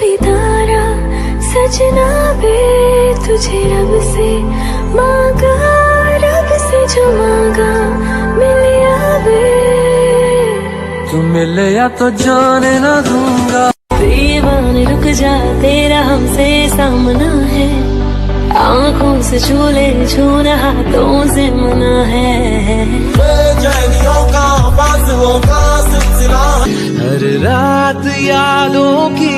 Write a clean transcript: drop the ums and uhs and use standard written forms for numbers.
भी तारा सजना बे, तुझे रब से मांगा, रब से जो मांगा मिलिया बे। तू मिले या तो जाने ना दूंगा। दीवाने रुक जा, तेरा हमसे सामना है, आँखों से छू ले, छूना हाथों से मना है। बेचैनियों का बाजुओं का सिलसिला, हर रात यादों की